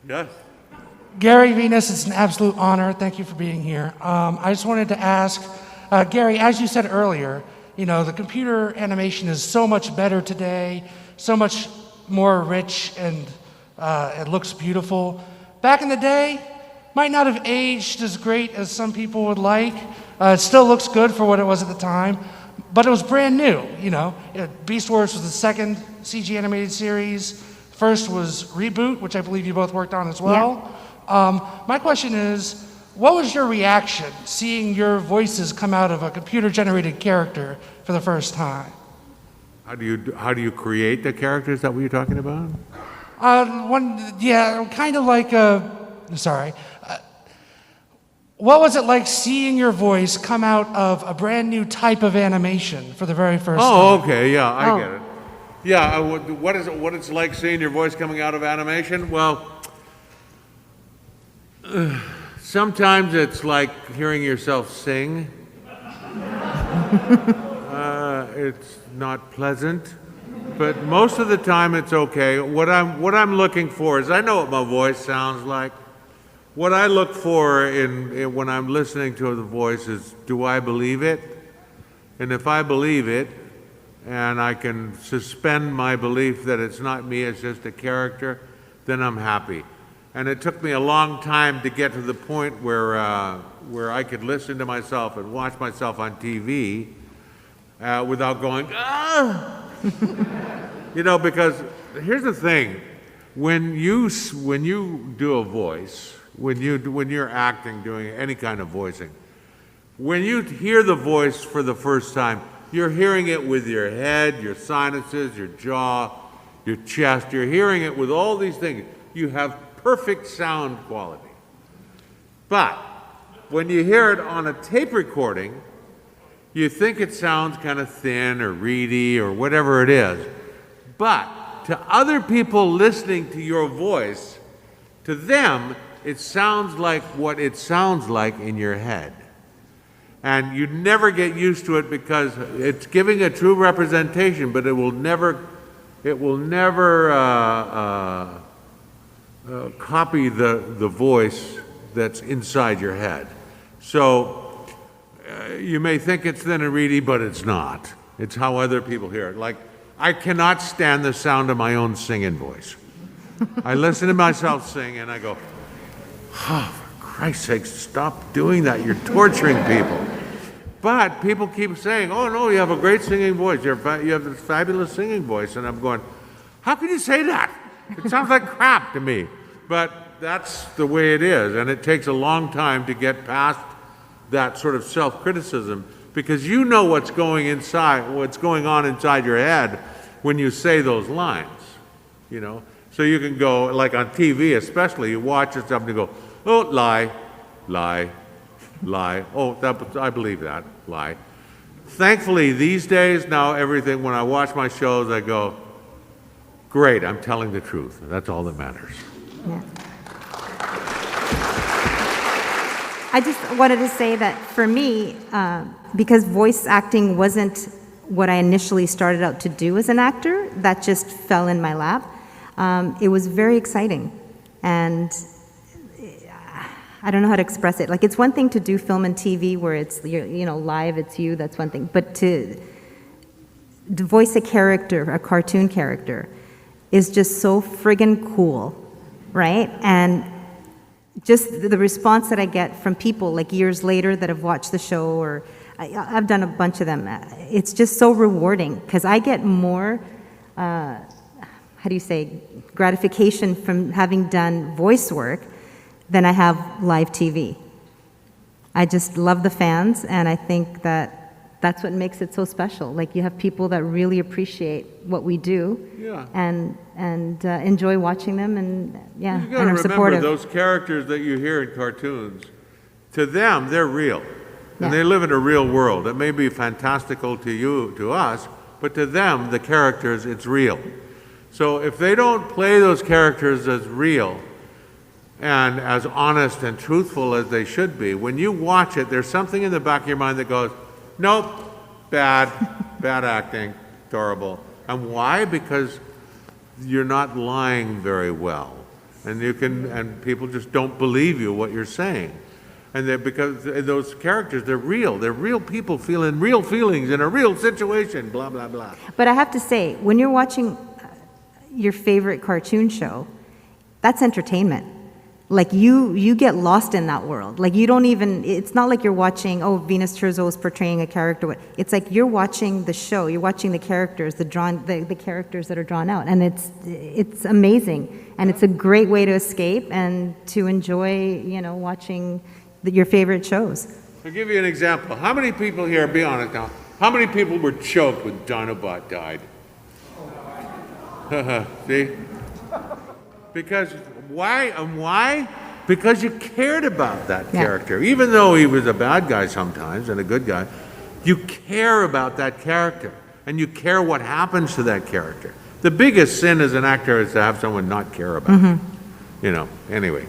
Yes. Gary Venus, it's an absolute honor. Thank you for being here. I just wanted to ask, Gary, as you said earlier, you know, the computer animation is so much better today, so much more rich, and it looks beautiful. Back in the day, might not have aged as great as some people would like. It still looks good for what it was at the time, but it was brand new, you know. Beast Wars was the second CG animated series. First was Reboot, which I believe you both worked on as well. Yeah. My question is, what was your reaction seeing your voices come out of a computer-generated character for the first time? How do you create the characters? Is that what you're talking about? Kind of like what was it like seeing your voice come out of a brand new type of animation for the very first time? Oh, okay, yeah, I get it. Yeah, what it's like seeing your voice coming out of animation? Well, sometimes it's like hearing yourself sing. It's not pleasant, but most of the time it's okay. What I'm looking for is, I know what my voice sounds like. What I look for when I'm listening to the voice is, do I believe it? And if I believe it, and I can suspend my belief that it's not me, it's just a character, then I'm happy. And it took me a long time to get to the point where I could listen to myself and watch myself on TV without going, ah! You know, because here's the thing. When you do a voice, when you're acting, doing any kind of voicing, when you hear the voice for the first time, you're hearing it with your head, your sinuses, your jaw, your chest. You're hearing it with all these things. You have perfect sound quality. But when you hear it on a tape recording, you think it sounds kind of thin or reedy or whatever it is. But to other people listening to your voice, to them, it sounds like what it sounds like in your head. And you never get used to it because it's giving a true representation, but it will never copy the voice that's inside your head. So you may think it's thin and reedy, but it's not. It's how other people hear it. Like, I cannot stand the sound of my own singing voice. I listen to myself sing and I go, oh, for Christ's sake, stop doing that. You're torturing people. But people keep saying, oh, no, you have a great singing voice. You have this fabulous singing voice. And I'm going, how can you say that? It sounds like crap to me. But that's the way it is. And it takes a long time to get past that sort of self-criticism, because you know what's going on inside your head when you say those lines, you know. So you can go, like on TV especially, you watch it and you go, oh, lie, lie, lie. Oh, I believe that, lie. Thankfully, these days, now everything, when I watch my shows, I go, great, I'm telling the truth. That's all that matters. Yeah. I just wanted to say that for me, because voice acting wasn't what I initially started out to do as an actor, that just fell in my lap. It was very exciting, and I don't know how to express it. Like, it's one thing to do film and TV where it's, you know, live, it's you, that's one thing. But to voice a character, a cartoon character, is just so friggin' cool, right? And just the response that I get from people, like years later, that have watched the show, or I've done a bunch of them. It's just so rewarding, because I get more, gratification from having done voice work than I have live TV. I just love the fans, and I think that that's what makes it so special. Like, you have people that really appreciate what we do, yeah, and enjoy watching them, and yeah, you and are supportive. Those characters that you hear in cartoons, to them, they're real. And Yeah. they live in a real world. It may be fantastical to you, to us, but to them, the characters, it's real. So if they don't play those characters as real and as honest and truthful as they should be, when you watch it, there's something in the back of your mind that goes, nope, bad, bad acting, horrible. And why? Because you're not lying very well. and people just don't believe you what you're saying. And because those characters, they're real people feeling real feelings in a real situation, blah, blah, blah. But I have to say, when you're watching your favorite cartoon show, that's entertainment. Like you get lost in that world. Like you don't even, it's not like you're watching, oh, Venus Terzo is portraying a character. It's like you're watching the show, you're watching the characters, the characters that are drawn out. And it's amazing. And it's a great way to escape and to enjoy, watching your favorite shows. I'll give you an example. How many people here, be honest now, how many people were choked when Dinobot died? See? Because why? Because you cared about that character. Even though he was a bad guy sometimes and a good guy, you care about that character and you care what happens to that character. The biggest sin as an actor is to have someone not care about it. Anyway.